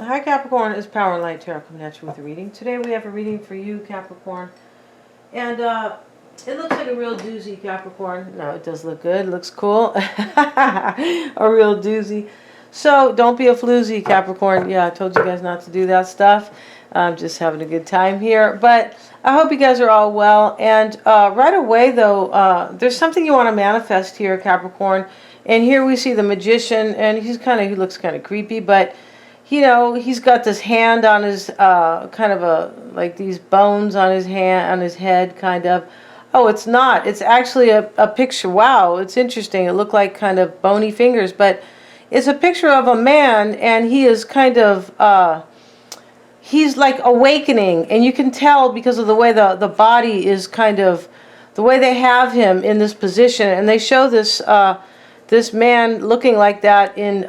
Hi Capricorn, it's Power and Light Tarot coming at you with a reading. Today we have a reading for you, Capricorn. And it looks like a real doozy, Capricorn. No, it does look good. It looks cool. A real doozy. So don't be a floozy, Capricorn. Yeah, I told you guys not to do that stuff. I'm just having a good time here. But I hope you guys are all well. And right away, though, there's something you want to manifest here, Capricorn. And here we see the magician, and he looks kind of creepy, but he's got this hand on his, kind of like these bones on his hand, on his head, kind of. Oh, it's not. It's actually a picture. Wow, it's interesting. It looked like kind of bony fingers, but it's a picture of a man, and he is kind of, he's like awakening, and you can tell because of the way the body is kind of, the way they have him in this position, and they show this, this man looking like that in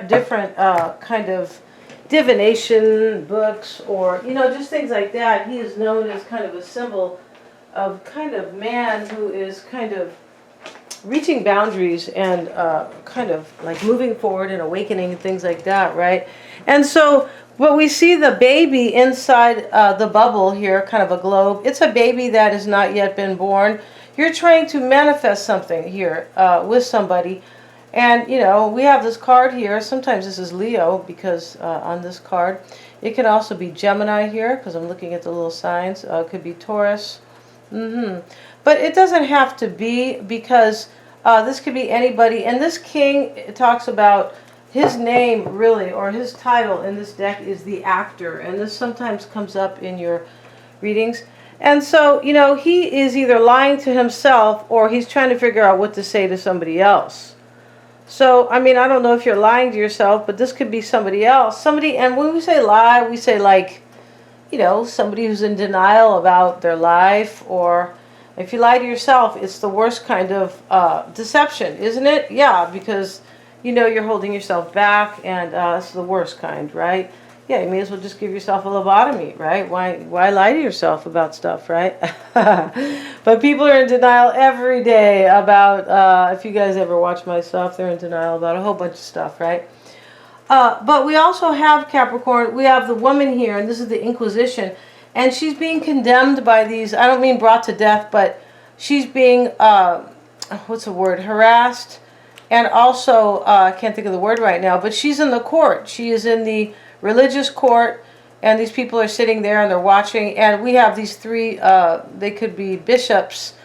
different kind of divination books, or just things like that. He is known as kind of a symbol of kind of man who is kind of reaching boundaries and kind of like moving forward and awakening and things like that, right? And so what we see, the baby inside the bubble here, kind of a globe, it's a baby that has not yet been born. You're trying to manifest something here with somebody. And, we have this card here. Sometimes this is Leo because on this card. It can also be Gemini here because I'm looking at the little signs. It could be Taurus. But it doesn't have to be, because this could be anybody. And this king talks about his name, really, or his title in this deck is the Actor. And this sometimes comes up in your readings. And so, he is either lying to himself or he's trying to figure out what to say to somebody else. So, I mean, I don't know if you're lying to yourself, but this could be somebody else. And when we say lie, we say like, somebody who's in denial about their life. Or if you lie to yourself, it's the worst kind of deception, isn't it? Yeah, because, you're holding yourself back, and it's the worst kind, right? Yeah, you may as well just give yourself a lobotomy, right? Why lie to yourself about stuff, right? But people are in denial every day about, if you guys ever watch my stuff, they're in denial about a whole bunch of stuff, right? But we also have, Capricorn, we have the woman here, and this is the Inquisition, and she's being condemned by these, I don't mean brought to death, but she's being, what's the word, harassed, and also, I can't think of the word right now, but she's in the court. She is in the religious court, and these people are sitting there and they're watching, and we have these three, they could be bishops,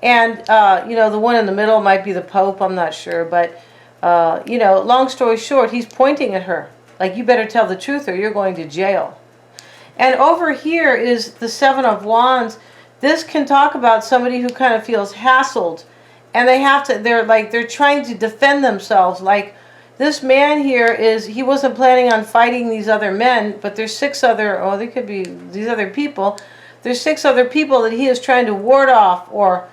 and the one in the middle might be the Pope, I'm not sure, but long story short, he's pointing at her like, you better tell the truth or you're going to jail. And over here is the Seven of Wands. This can talk about somebody who kind of feels hassled, and they're trying to defend themselves. Like, this man here he wasn't planning on fighting these other men, but there's six other, they could be these other people. There's six other people that he is trying to ward off, or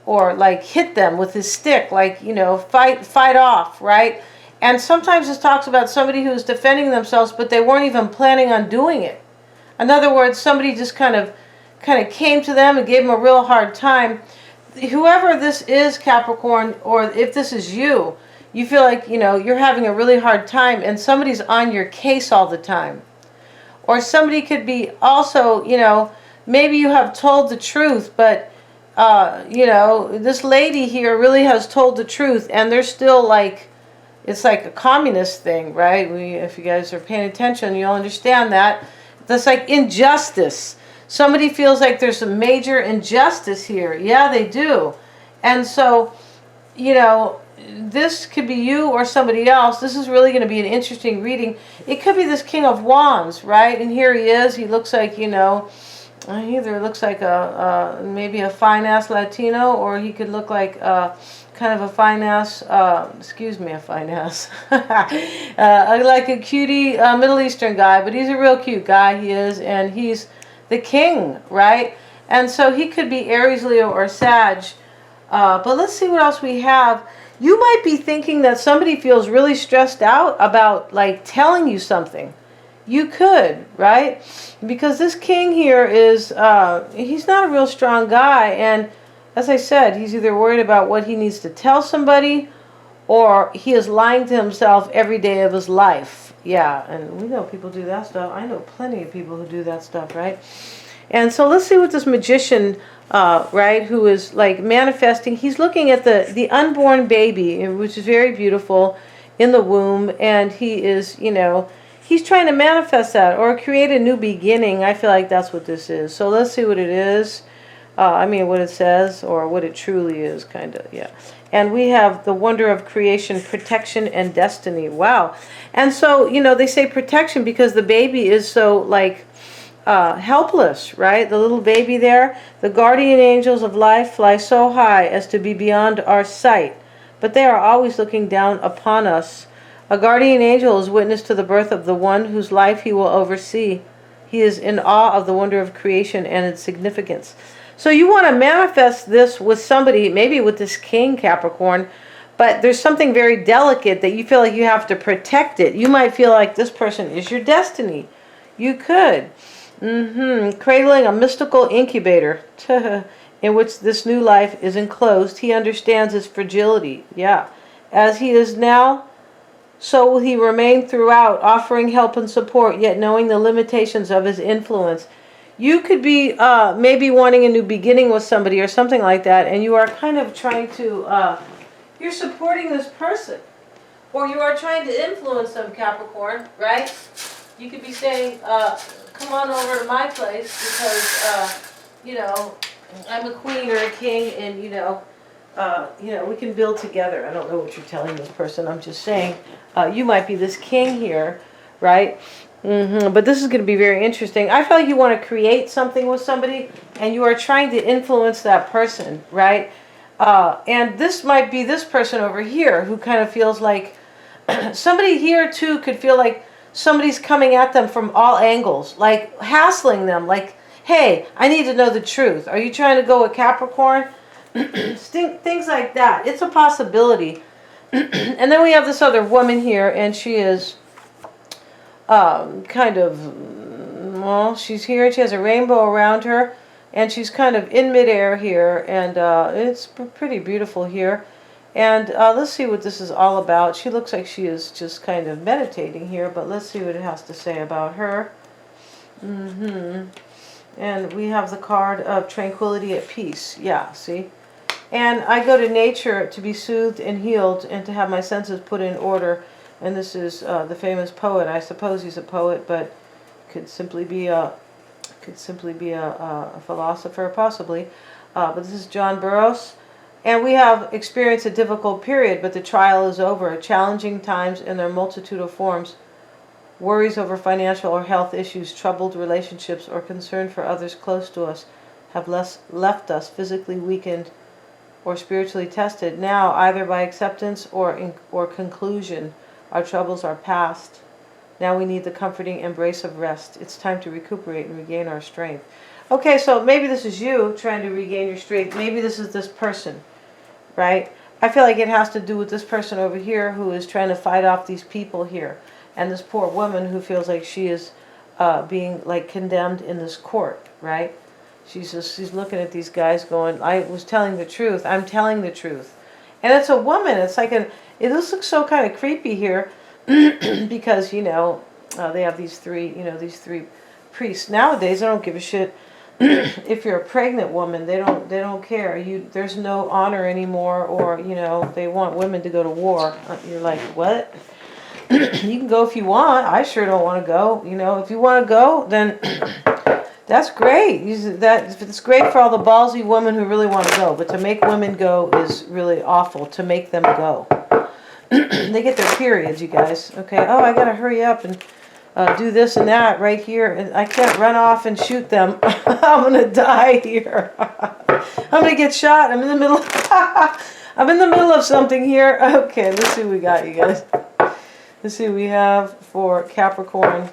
like hit them with his stick, like, fight off, right? And sometimes this talks about somebody who's defending themselves, but they weren't even planning on doing it. In other words, somebody just kind of came to them and gave them a real hard time. Whoever this is, Capricorn, or if this is you, you feel like, you're having a really hard time and somebody's on your case all the time. Or somebody could be also, maybe you have told the truth, but, this lady here really has told the truth, and they're still like, it's like a communist thing, right? If you guys are paying attention, you'll understand that. That's like injustice. Somebody feels like there's a major injustice here. Yeah, they do. And so, this could be you or somebody else. This is really going to be an interesting reading. It could be this King of Wands, right? And here he is. He looks like, he either looks like maybe a fine-ass Latino, or he could look like kind of a fine-ass, a fine-ass, like a cutie Middle Eastern guy. But he's a real cute guy, he is, and he's the king, right? And so he could be Aries, Leo, or Sag. But let's see what else we have. You might be thinking that somebody feels really stressed out about like telling you something. You could, right? Because this king here is, he's not a real strong guy. And as I said, he's either worried about what he needs to tell somebody, or he is lying to himself every day of his life. Yeah, and we know people do that stuff. I know plenty of people who do that stuff, right? And so let's see what this magician, right, who is like manifesting. He's looking at the unborn baby, which is very beautiful, in the womb, and he is, he's trying to manifest that or create a new beginning. I feel like that's what this is. So let's see what it is. I mean, what it says or what it truly is, kind of, yeah. And we have the wonder of creation, protection, and destiny. Wow. And so, they say protection because the baby is so, like, helpless, right? The little baby there. The guardian angels of life fly so high as to be beyond our sight, but they are always looking down upon us. A guardian angel is witness to the birth of the one whose life he will oversee. He is in awe of the wonder of creation and its significance. So you want to manifest this with somebody, maybe with this king, Capricorn, but there's something very delicate that you feel like you have to protect it. You might feel like this person is your destiny. You could. Cradling a mystical incubator in which this new life is enclosed. He understands its fragility. Yeah. As he is now, so will he remain throughout, offering help and support, yet knowing the limitations of his influence. You could be maybe wanting a new beginning with somebody or something like that, and you are kind of trying to, you're supporting this person, or you are trying to influence them, Capricorn, right? You could be saying, come on over to my place because, I'm a queen or a king, and, we can build together. I don't know what you're telling this person. I'm just saying you might be this king here, right? But this is going to be very interesting. I feel like you want to create something with somebody, and you are trying to influence that person, right? And this might be this person over here who kind of feels like somebody here too could feel like somebody's coming at them from all angles, like hassling them, like, hey, I need to know the truth. Are you trying to go with Capricorn? Things like that. It's a possibility. And then we have this other woman here, and she is kind of, well, she's here. She has a rainbow around her, and she's kind of in midair here, and it's pretty beautiful here. And let's see what this is all about. She looks like she is just kind of meditating here, but let's see what it has to say about her. And we have the card of tranquility at peace. Yeah, see? And I go to nature to be soothed and healed and to have my senses put in order. And this is the famous poet. I suppose he's a poet, but could simply be a philosopher, possibly. But this is John Burroughs. And we have experienced a difficult period, but the trial is over. Challenging times in their multitude of forms. Worries over financial or health issues, troubled relationships, or concern for others close to us have left us physically weakened or spiritually tested. Now, either by acceptance or conclusion, our troubles are past. Now we need the comforting embrace of rest. It's time to recuperate and regain our strength. Okay, so maybe this is you trying to regain your strength. Maybe this is this person, right? I feel like it has to do with this person over here who is trying to fight off these people here. And this poor woman who feels like she is being like condemned in this court, right? She's looking at these guys going, I was telling the truth. I'm telling the truth. And it's a woman. It's like it looks so kind of creepy here because, they have these three priests. Nowadays, I don't give a shit if you're a pregnant woman. They don't care. There's no honor anymore, or, they want women to go to war. You're like, what? You can go if you want. I sure don't want to go. If you want to go, then that's great. It's great for all the ballsy women who really want to go. But to make women go is really awful. To make them go, they get their periods, you guys. Okay. Oh, I gotta hurry up and do this and that right here, and I can't run off and shoot them. I'm gonna die here. I'm gonna get shot. I'm in the middle. I'm in the middle of something here. Okay, let's see what we got, you guys. Let's see what we have for Capricorn.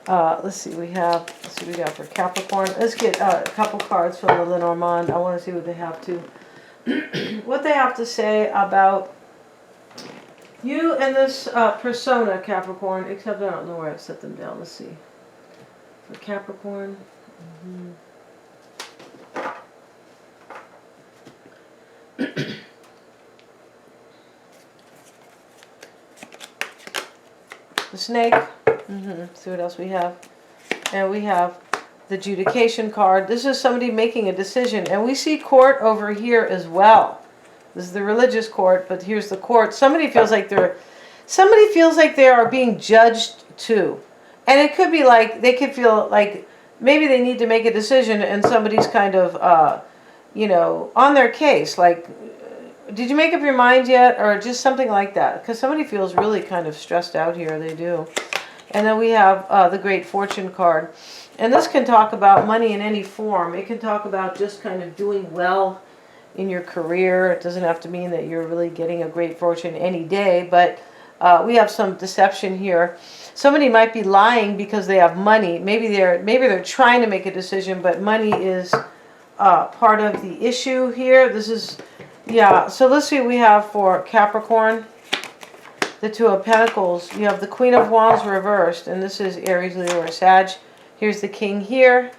Let's see what we got for Capricorn. Let's get a couple cards from the Lenormand. I want to see what they have to say about you and this persona, Capricorn. Except I don't know where I set them down. Let's see. For Capricorn. The snake. See what else we have. And we have the adjudication card. This is somebody making a decision. And we see court over here as well. This is the religious court, but here's the court. Somebody feels like they are being judged too. And it could be like, they could feel like maybe they need to make a decision and somebody's kind of, you know, on their case. Like, did you make up your mind yet? Or just something like that. Because somebody feels really kind of stressed out here. They do. And then we have the Great Fortune card. And this can talk about money in any form. It can talk about just kind of doing well in your career. It doesn't have to mean that you're really getting a great fortune any day. But we have some deception here. Somebody might be lying because they have money. Maybe they're trying to make a decision, but money is part of the issue here. This is, yeah. So let's see what we have for Capricorn. The Two of Pentacles. You have the Queen of Wands reversed, and this is Aries, Leo, or Sag. Here's the King here.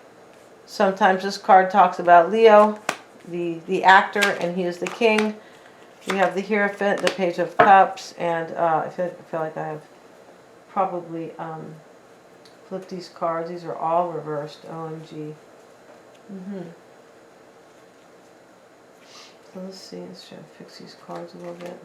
Sometimes this card talks about Leo, the actor, and he is the king. We have the Hierophant, the Page of Cups, and I feel like I have probably flipped these cards. These are all reversed. OMG. So let's see. Let's try to fix these cards a little bit.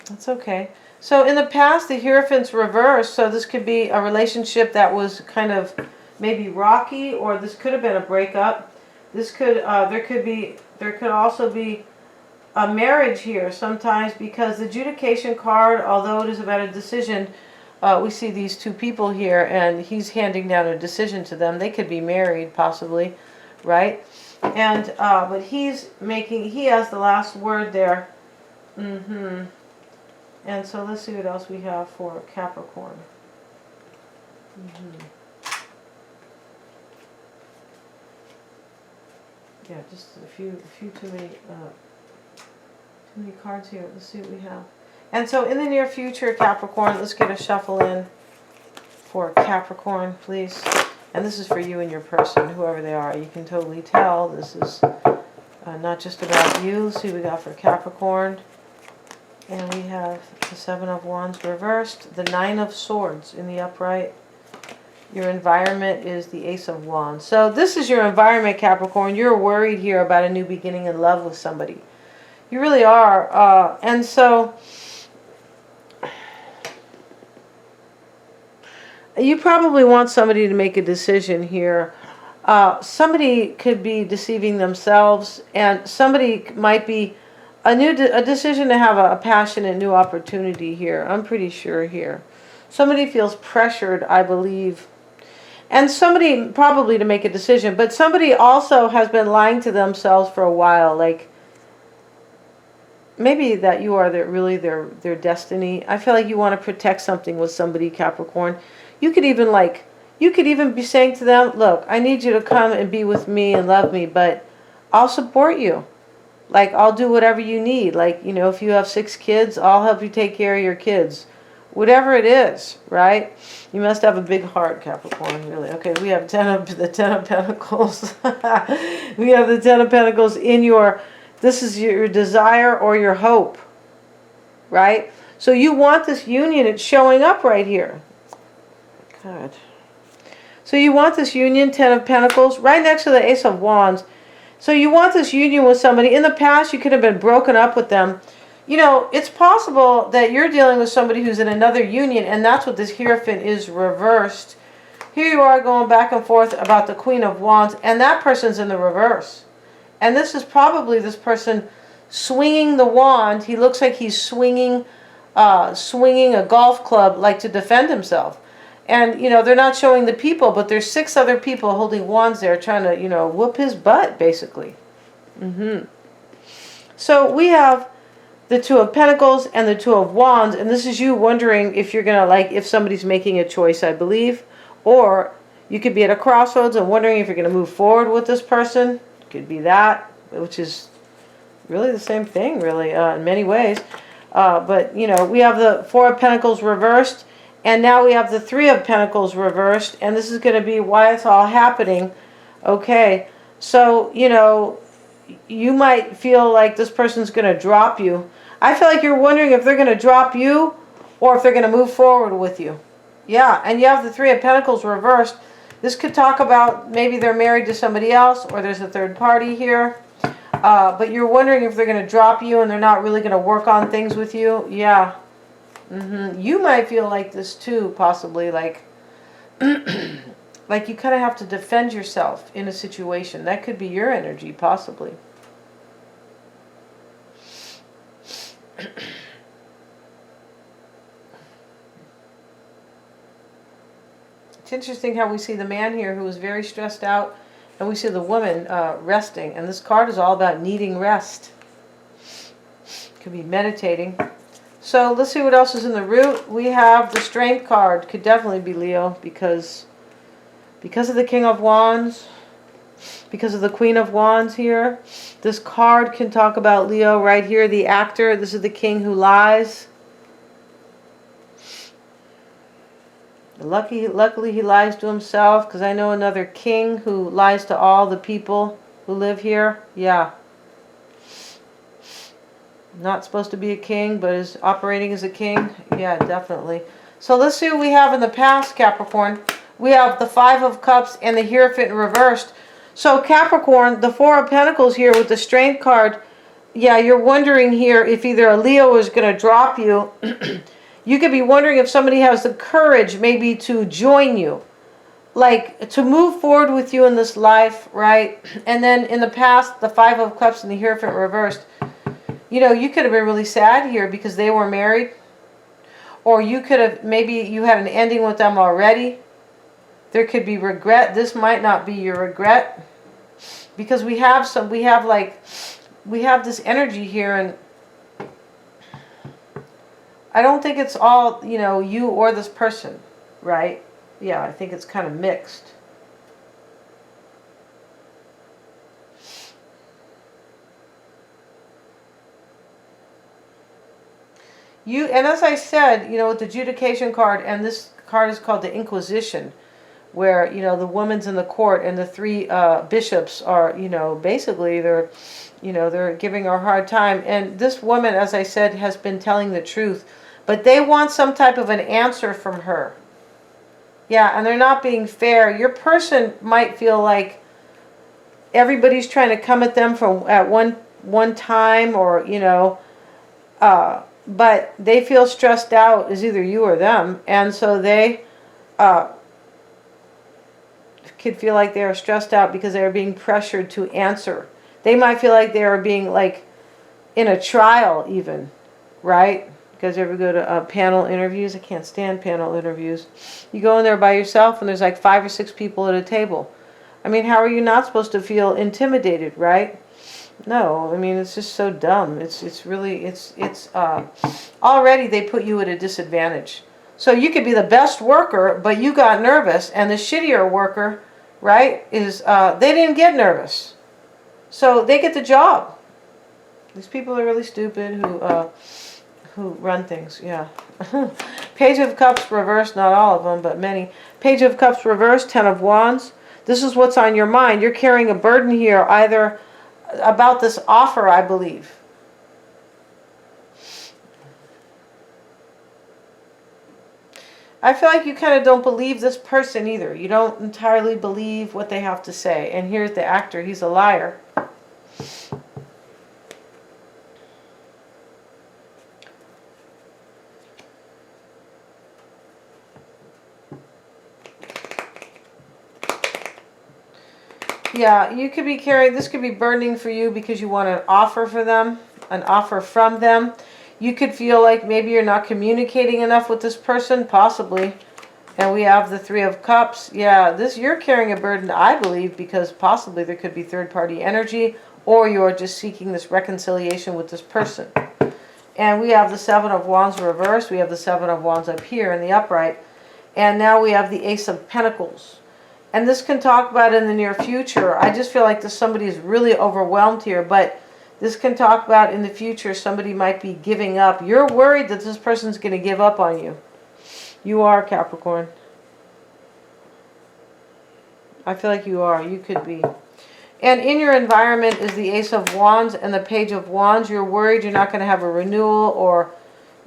That's okay. So in the past, the Hierophant's reversed. So this could be a relationship that was kind of maybe rocky, or this could have been a breakup. This could there could also be a marriage here sometimes, because the adjudication card, although it is about a decision, we see these two people here, and he's handing down a decision to them. They could be married, possibly, right? And but he has the last word there. And so let's see what else we have for Capricorn. Yeah, just a few too many cards here. Let's see what we have. And so in the near future, Capricorn, let's get a shuffle in for Capricorn, please. And this is for you and your person, whoever they are. You can totally tell this is not just about you. Let's see what we got for Capricorn. And we have the Seven of Wands reversed, the Nine of Swords in the upright. Your environment is the Ace of Wands. So this is your environment, Capricorn. You're worried here about a new beginning in love with somebody. You really are. And so you probably want somebody to make a decision here. Somebody could be deceiving themselves, and somebody might be a decision to have a passionate new opportunity here. I'm pretty sure here. Somebody feels pressured, I believe. And somebody probably to make a decision, but somebody also has been lying to themselves for a while, like maybe that you are really their destiny. I feel like you want to protect something with somebody, Capricorn. You could even be saying to them, look, I need you to come and be with me and love me, but I'll support you. Like, I'll do whatever you need. Like, you know, if you have 6 kids, I'll help you take care of your kids. Whatever it is, right? You must have a big heart, Capricorn, really. Okay, we have the Ten of Pentacles. We have the Ten of Pentacles in this is your desire or your hope, right? So you want this union. It's showing up right here. Good. So you want this union, Ten of Pentacles, right next to the Ace of Wands. So you want this union with somebody. In the past, you could have been broken up with them. You know, it's possible that you're dealing with somebody who's in another union, and that's what this Hierophant is reversed. Here you are going back and forth about the Queen of Wands, and that person's in the reverse. And this is probably this person swinging the wand. He looks like he's swinging a golf club, like to defend himself. And, you know, they're not showing the people, but there's 6 other people holding wands there trying to, you know, whoop his butt, basically. So we have the Two of Pentacles and the Two of Wands, and this is you wondering if you're going to, like, if somebody's making a choice, I believe. Or you could be at a crossroads and wondering if you're going to move forward with this person. Could be that, which is really the same thing, really, in many ways. But, you know, we have the Four of Pentacles reversed. And now we have the Three of Pentacles reversed, and this is going to be why it's all happening. Okay, so, you know, you might feel like this person's going to drop you. I feel like you're wondering if they're going to drop you or if they're going to move forward with you. Yeah, and you have the Three of Pentacles reversed. This could talk about maybe they're married to somebody else or there's a third party here. But you're wondering if they're going to drop you and they're not really going to work on things with you. Yeah. You might feel like this too, possibly. Like, like you kind of have to defend yourself in a situation. That could be your energy, possibly. It's interesting how we see the man here who is very stressed out, and we see the woman resting. And this card is all about needing rest. Could be meditating. So let's see what else is in the root. We have the Strength card. Could definitely be Leo because of the King of Wands, because of the Queen of Wands here. This card can talk about Leo right here, the actor. This is the king who lies. Luckily he lies to himself, because I know another king who lies to all the people who live here. Yeah. Not supposed to be a king, but is operating as a king. Yeah, definitely. So let's see what we have in the past, Capricorn. We have the Five of Cups and the Hierophant reversed. So Capricorn, the Four of Pentacles here with the Strength card. Yeah, you're wondering here if either a Leo is going to drop you. You could be wondering if somebody has the courage maybe to join you. Like to move forward with you in this life, right? And then in the past, the Five of Cups and the Hierophant reversed. You know, you could have been really sad here because they were married. Or you could have, maybe you had an ending with them already. There could be regret. This might not be your regret. Because we have this energy here, and I don't think it's all, you know, you or this person, right? Yeah, I think it's kind of mixed. And as I said, you know, with the Judication card, and this card is called the Inquisition, where, you know, the woman's in the court and the three bishops are, you know, basically they're giving her a hard time. And this woman, as I said, has been telling the truth. But they want some type of an answer from her. Yeah, and they're not being fair. Your person might feel like everybody's trying to come at them at one time, or, you know, but they feel stressed out as either you or them. And so they could feel like they are stressed out because they are being pressured to answer. They might feel like they are being, like, in a trial even, right? You guys ever go to panel interviews? I can't stand panel interviews. You go in there by yourself and there's like 5 or 6 people at a table. I mean, how are you not supposed to feel intimidated, right? No, I mean, it's just so dumb. It's really already they put you at a disadvantage. So you could be the best worker, but you got nervous, and the shittier worker, right, is they didn't get nervous. So they get the job. These people are really stupid who run things, yeah. Page of Cups reversed, not all of them, but many. Page of Cups reversed, Ten of Wands. This is what's on your mind. You're carrying a burden here, either about this offer, I believe. I feel like you kind of don't believe this person either. You don't entirely believe what they have to say. And here's the actor. He's a liar. Yeah, you could be carrying, this could be burdening for you because you want an offer for them, an offer from them. You could feel like maybe you're not communicating enough with this person, possibly. And we have the Three of Cups. Yeah, you're carrying a burden, I believe, because possibly there could be third-party energy, or you're just seeking this reconciliation with this person. And we have the Seven of Wands reversed. We have the Seven of Wands up here in the upright. And now we have the Ace of Pentacles. And this can talk about in the near future. I just feel like somebody is really overwhelmed here, but this can talk about in the future somebody might be giving up. You're worried that this person's going to give up on you. You are, Capricorn. I feel like you are. You could be. And in your environment is the Ace of Wands and the Page of Wands. You're worried you're not going to have a renewal or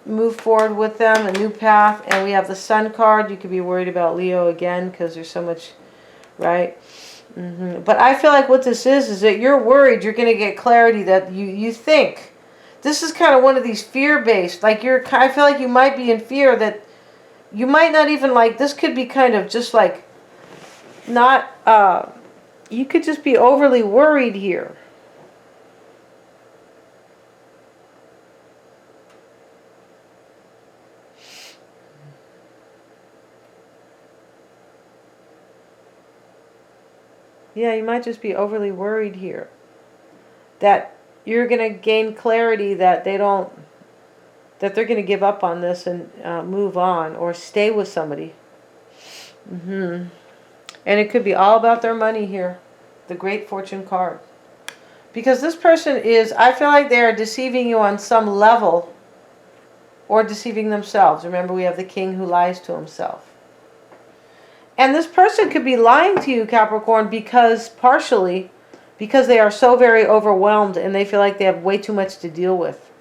move forward with them, a new path. And we have the Sun card. You could be worried about Leo again because there's so much, right? But I feel like what this is that you're worried you're going to get clarity that you think. This is kind of one of these fear-based. Like I feel like you might be in fear that you might not even like, this could be kind of just like not, you could just be overly worried here. Yeah, you might just be overly worried here. That you're going to gain clarity that they're going to give up on this and move on or stay with somebody. And it could be all about their money here. The Great Fortune card. Because this person is, I feel like they are deceiving you on some level or deceiving themselves. Remember, we have the King who lies to himself. And this person could be lying to you, Capricorn, partially because they are so very overwhelmed and they feel like they have way too much to deal with.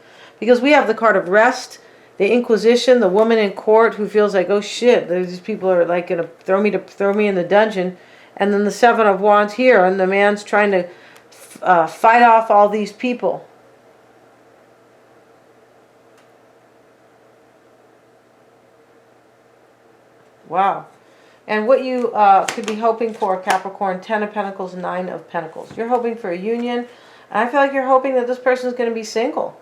Because we have the card of rest, the Inquisition, the woman in court who feels like, oh shit, these people are like going to throw me in the dungeon. And then the Seven of Wands here, and the man's trying to fight off all these people. Wow. And what you could be hoping for, Capricorn, 10 of Pentacles, 9 of Pentacles. You're hoping for a union. And I feel like you're hoping that this person is going to be single.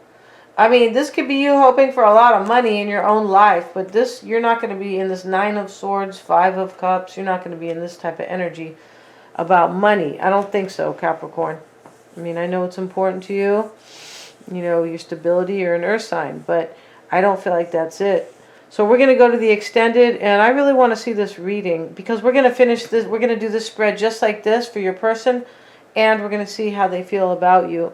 I mean, this could be you hoping for a lot of money in your own life. But this, you're not going to be in this 9 of Swords, 5 of Cups. You're not going to be in this type of energy about money. I don't think so, Capricorn. I mean, I know it's important to you. You know, your stability. You're an earth sign. But I don't feel like that's it. So we're going to go to the extended, and I really want to see this reading because we're going to finish this. We're going to do this spread just like this for your person, and we're going to see how they feel about you.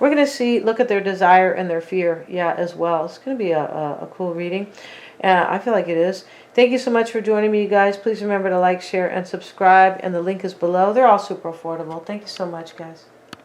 We're going to look at their desire and their fear, as well. It's going to be a cool reading. I feel like it is. Thank you so much for joining me, you guys. Please remember to like, share, and subscribe, and the link is below. They're all super affordable. Thank you so much, guys.